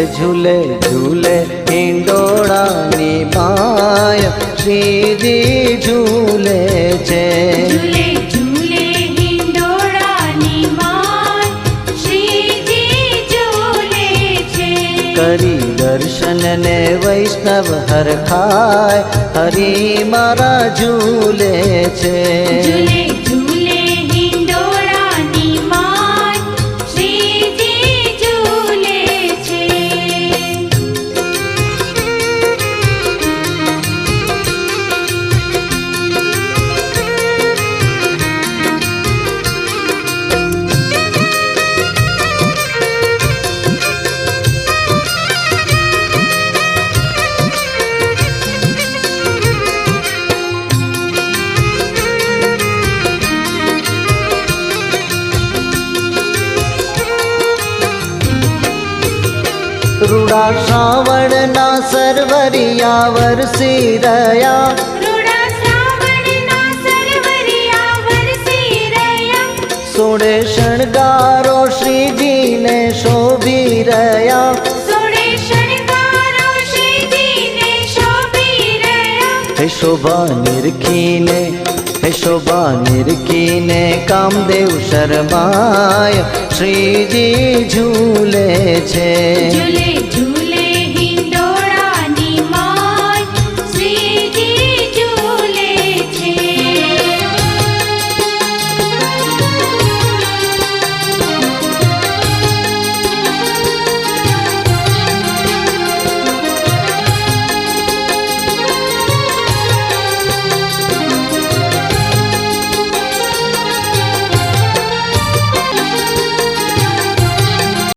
झूले झूले हिंडोळानी माय श्रीजी झूले छे। झूले झूले हिंडोळानी माय श्रीजी झूले छे। करी दर्शन ने वैष्णव हरखाय हरि मारा झूले छे। झूले झूले हिंडोळानी माय श्रीजी झूले छे। रूड़ा श्रावणना सरवरिया वरसी रया। रूड़ा श्रावणना सरवरिया वरसी रया। सोड़े शणगारो श्रीजी ने शोभी रया। सोड़े शणगारो श्रीजी ने शोभी रया। हे शोभा निरखीने हे शोभा निरखीने कामदेव शर्माय श्रीजी झूले छे। झूले झूले